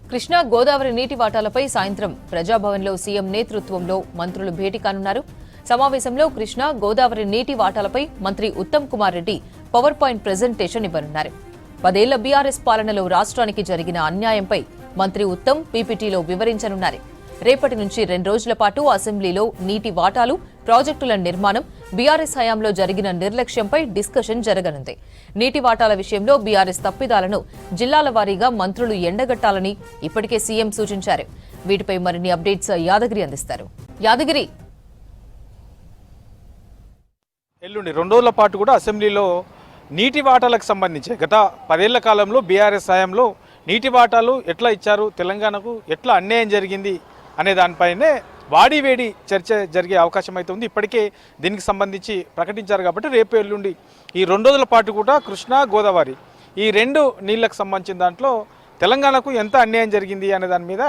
కృష్ణా గోదావరి నీటి వాటాలపై సాయంత్రం ప్రజాభవన్లో సీఎం నేతృత్వంలో మంత్రులు భేటీ కానున్నారు. సమావేశంలో కృష్ణా గోదావరి నీటి వాటాలపై మంత్రి Uttam Kumar Reddy power point presentation ఇవ్వనున్నారు. 10 ఏళ్ల బీఆర్ఎస్ పాలనలో రాష్ట్రానికి జరిగిన అన్యాయంపై మంత్రి ఉత్తమ్ పీపీటీలో వివరించనున్నారు. రేపటి నుంచి 2 రోజుల పాటు అసెంబ్లీలో నీటి వాటాలు, ప్రాజెక్టుల నిర్మాణం, బీఆర్ఎస్ హయాంలో జరిగిన నిర్లక్ష్యంపై డిస్కషన్ జరగనుంది. నీటి వాటాల విషయంలో బీఆర్ఎస్ తప్పిదాలను జిల్లాల వారీగా మంత్రులు ఎండగట్టాలని ఇప్పటికే సీఎం సూచించారు. వీటిపై మరిన్ని అప్డేట్స్ యాదగిరి అందిస్తారు. యాదగిరి, ఎల్లుండి 2 రోజుల పాటు కూడా అసెంబ్లీలో నీటి వాటాలకు సంబంధించి గత 10 ఏళ్ల కాలంలో బీఆర్ఎస్ హయాంలో నీటి వాటాలు ఎట్లా ఇచ్చారు, తెలంగాణకు ఎట్లా అన్యాయం జరిగింది అనే దానిపైనే వాడివేడి చర్చ జరిగే అవకాశం అయితే ఉంది. ఇప్పటికే దీనికి సంబంధించి ప్రకటించారు కాబట్టి రేపు ఎల్లుండి ఈ 2 రోజుల పాటు కూడా కృష్ణా గోదావరి ఈ 2 నీళ్లకు సంబంధించిన దాంట్లో తెలంగాణకు ఎంత అన్యాయం జరిగింది అనే దాని మీద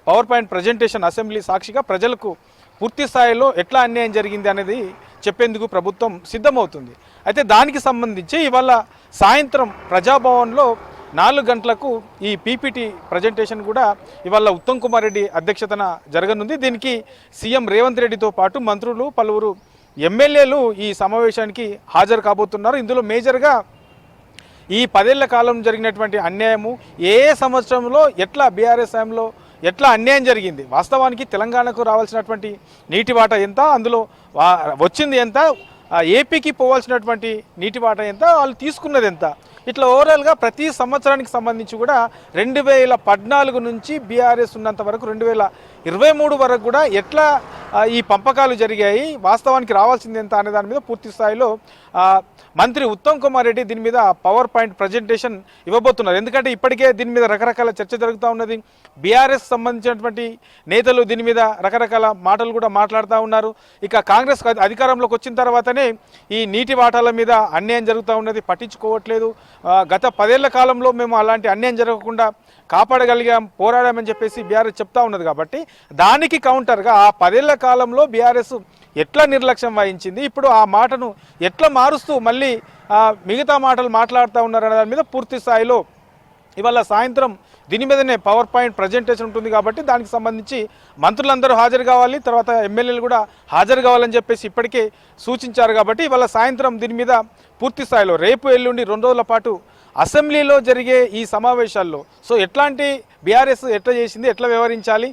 పవర్ పాయింట్ ప్రజెంటేషన్ అసెంబ్లీ సాక్షిగా ప్రజలకు పూర్తి స్థాయిలో ఎట్లా అన్యాయం జరిగింది అనేది చెప్పేందుకు ప్రభుత్వం సిద్ధమవుతుంది. అయితే దానికి సంబంధించి ఇవాళ సాయంత్రం ప్రజాభవన్లో 4 గంటలకు ఈ పీపీటీ ప్రజెంటేషన్ కూడా ఇవాళ ఉత్తమ్ కుమార్ రెడ్డి అధ్యక్షతన జరగనుంది. దీనికి సీఎం రేవంత్ రెడ్డితో పాటు మంత్రులు, పలువురు ఎమ్మెల్యేలు ఈ సమావేశానికి హాజరు కాబోతున్నారు. ఇందులో మేజర్గా ఈ 10 ఏళ్ల కాలం జరిగినటువంటి అన్యాయము, ఏ సంవత్సరంలో ఎట్లా బీఆర్ఎస్ హయాంలో ఎట్లా అన్యాయం జరిగింది, వాస్తవానికి తెలంగాణకు రావాల్సినటువంటి నీటి వాటా ఎంత, అందులో వచ్చింది ఎంత, ఏపీకి పోవాల్సినటువంటి నీటి వాటా ఎంత, వాళ్ళు తీసుకున్నది ఎంత, ఇట్లా ఓవరాల్గా ప్రతి సంవత్సరానికి సంబంధించి కూడా 2014 నుంచి బీఆర్ఎస్ ఉన్నంత వరకు 2023 వరకు కూడా ఎట్లా ఈ పంపకాలు జరిగాయి, వాస్తవానికి రావాల్సింది ఎంత అనే దాని మీద పూర్తి స్థాయిలో మంత్రి ఉత్తమ్ కుమార్ రెడ్డి దీని మీద పవర్ పాయింట్ ప్రజెంటేషన్ ఇవ్వబోతున్నారు. ఎందుకంటే ఇప్పటికే దీని మీద రకరకాల చర్చ జరుగుతూ ఉన్నది. బీఆర్ఎస్ సంబంధించినటువంటి నేతలు దీని మీద రకరకాల మాటలు కూడా మాట్లాడుతూ ఉన్నారు. ఇక కాంగ్రెస్ అధికారంలోకి వచ్చిన తర్వాతనే ఈ నీటి వాటాల మీద అన్యాయం జరుగుతూ ఉన్నది, పట్టించుకోవట్లేదు. గత 10 ఏళ్ల కాలంలో మేము అలాంటి అన్యాయం జరగకుండా కాపాడగలిగాం, పోరాడామని చెప్పేసి బీఆర్ఎస్ చెప్తా ఉన్నది. కాబట్టి దానికి కౌంటర్గా ఆ 10 ఏళ్ల కాలంలో బీఆర్ఎస్ ఎట్లా నిర్లక్ష్యం వహించింది, ఇప్పుడు ఆ మాటను ఎట్లా మారుస్తూ మళ్ళీ మిగతా మాటలు మాట్లాడుతూ ఉన్నారనే దాని మీద పూర్తి స్థాయిలో ఇవాళ సాయంత్రం దీని మీదనే పవర్ పాయింట్ ప్రజెంటేషన్ ఉంటుంది. కాబట్టి దానికి సంబంధించి మంత్రులందరూ హాజరు కావాలి, తర్వాత ఎమ్మెల్యేలు కూడా హాజరు కావాలని చెప్పేసి ఇప్పటికే సూచించారు. కాబట్టి ఇవాళ సాయంత్రం దీని మీద పూర్తి స్థాయిలో రేపు ఎల్లుండి 2 రోజుల పాటు అసెంబ్లీలో జరిగే ఈ సమావేశాల్లో ఎట్లాంటి బీఆర్ఎస్ ఎట్లా చేసింది, ఎట్లా వ్యవహరించాలి,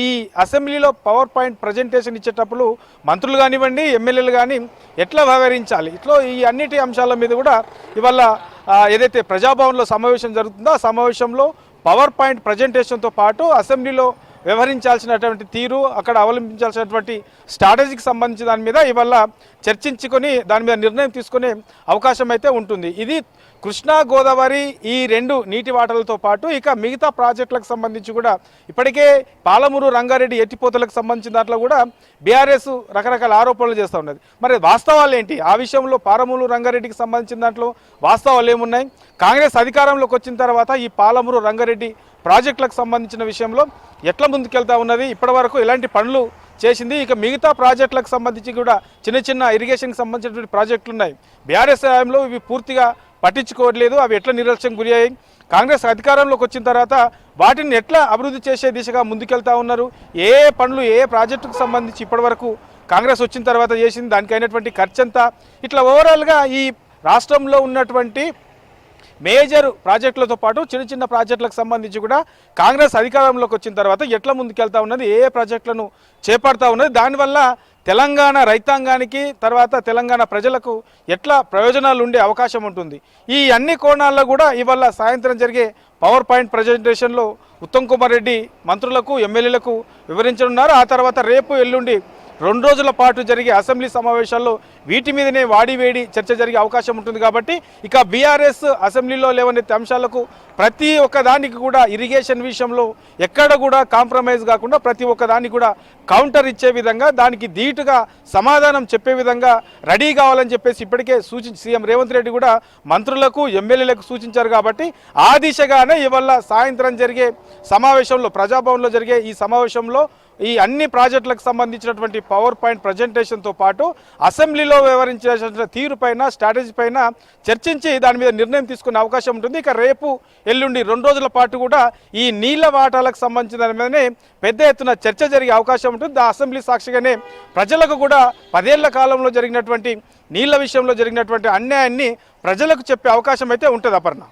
ఈ అసెంబ్లీలో పవర్ పాయింట్ ప్రజెంటేషన్ ఇచ్చేటప్పుడు మంత్రులు కానివ్వండి, ఎమ్మెల్యేలు కానీ ఎట్లా వ్యవహరించాలి, ఇట్లా ఈ అన్నిటి అంశాల మీద కూడా ఇవాళ ఏదైతే ప్రజాభవన్లో సమావేశం జరుగుతుందో ఆ సమావేశంలో పవర్ పాయింట్ ప్రజెంటేషన్తో పాటు అసెంబ్లీలో వ్యవహరించాల్సినటువంటి తీరు, అక్కడ అవలంబించాల్సినటువంటి స్ట్రాటజీకి సంబంధించి దాని మీద ఇవాళ చర్చించుకొని దాని మీద నిర్ణయం తీసుకునే అవకాశం అయితే ఉంటుంది. ఇది కృష్ణా గోదావరి ఈ 2 నీటి వాటాలతో పాటు ఇక మిగతా ప్రాజెక్టులకు సంబంధించి కూడా ఇప్పటికే పాలమూరు రంగారెడ్డి ఎత్తిపోతలకు సంబంధించిన దాంట్లో కూడా బీఆర్ఎస్ రకరకాల ఆరోపణలు చేస్తూ ఉన్నది. మరి వాస్తవాలు ఏంటి, ఆ విషయంలో పాలమూరు రంగారెడ్డికి సంబంధించిన దాంట్లో వాస్తవాలు ఏమున్నాయి, కాంగ్రెస్ అధికారంలోకి వచ్చిన తర్వాత ఈ పాలమూరు రంగారెడ్డి ప్రాజెక్టులకు సంబంధించిన విషయంలో ఎట్లా ముందుకెళ్తా ఉన్నది, ఇప్పటివరకు ఎలాంటి పనులు చేసింది, ఇక మిగతా ప్రాజెక్టులకు సంబంధించి కూడా చిన్న చిన్న ఇరిగేషన్కి సంబంధించినటువంటి ప్రాజెక్టులు ఉన్నాయి, బీఆర్ఎస్ హయాంలో ఇవి పూర్తిగా పట్టించుకోవట్లేదు, అవి ఎట్లా నిర్లక్ష్యం గురయ్యాయి, కాంగ్రెస్ అధికారంలోకి వచ్చిన తర్వాత వాటిని ఎట్లా అభివృద్ధి చేసే దిశగా ముందుకెళ్తా ఉన్నారు, ఏ పనులు ఏ ప్రాజెక్టుకు సంబంధించి ఇప్పటివరకు కాంగ్రెస్ వచ్చిన తర్వాత చేసింది, దానికి అయినటువంటి ఖర్చు ఎంత, ఇట్లా ఓవరాల్గా ఈ రాష్ట్రంలో ఉన్నటువంటి మేజర్ ప్రాజెక్టులతో పాటు చిన్న చిన్న ప్రాజెక్టులకు సంబంధించి కూడా కాంగ్రెస్ అధికారంలోకి వచ్చిన తర్వాత ఎట్లా ముందుకెళ్తా ఉన్నది, ఏ ప్రాజెక్టులను చేపడతా ఉన్నది, దానివల్ల తెలంగాణ రైతాంగానికి తర్వాత తెలంగాణ ప్రజలకు ఎట్లా ప్రయోజనాలు ఉండే అవకాశం ఉంటుంది, ఈ అన్ని కోణాల్లో కూడా ఇవాళ సాయంత్రం జరిగే పవర్ పాయింట్ ప్రజెంటేషన్లో ఉత్తమ్ కుమార్ రెడ్డి మంత్రులకు ఎమ్మెల్యేలకు వివరించనున్నారు. ఆ తర్వాత రేపు ఎల్లుండి 2 రోజుల పాటు జరిగే అసెంబ్లీ సమావేశాల్లో వీటి మీదనే వాడివేడి చర్చ జరిగే అవకాశం ఉంటుంది. కాబట్టి ఇక బీఆర్ఎస్ అసెంబ్లీలో లేవనెత్తే అంశాలకు ప్రతి ఒక్క దానికి కూడా ఇరిగేషన్ విషయంలో ఎక్కడ కూడా కాంప్రమైజ్ కాకుండా ప్రతి ఒక్క దానికి కూడా కౌంటర్ ఇచ్చే విధంగా, దానికి ధీటుగా సమాధానం చెప్పే విధంగా రెడీ కావాలని చెప్పేసి ఇప్పటికే సీఎం రేవంత్ రెడ్డి కూడా మంత్రులకు ఎమ్మెల్యేలకు సూచించారు. కాబట్టి ఆ దిశగానే ఇవాళ సాయంత్రం జరిగే సమావేశంలో ప్రజాభవన్లో జరిగే ఈ సమావేశంలో ఈ అన్ని ప్రాజెక్టులకు సంబంధించినటువంటి పవర్ పాయింట్ ప్రజెంటేషన్తో పాటు అసెంబ్లీలో అసెంబ్లీలో వ్యవహరించాల్సిన తీరు పైన స్ట్రాటజీ పైన చర్చించి దాని మీద నిర్ణయం తీసుకునే అవకాశం ఉంటుంది. ఇక రేపు ఎల్లుండి 2 రోజుల పాటు కూడా ఈ నీళ్ల వాటాలకు సంబంధించిన దాని మీదనే పెద్ద ఎత్తున చర్చ జరిగే అవకాశం ఉంటుంది. ఆ అసెంబ్లీ సాక్షిగానే ప్రజలకు కూడా 10 ఏళ్ల కాలంలో జరిగినటువంటి నీళ్ల విషయంలో జరిగినటువంటి అన్యాయాన్ని ప్రజలకు చెప్పే అవకాశం అయితే ఉంటుంది. అపర్ణ.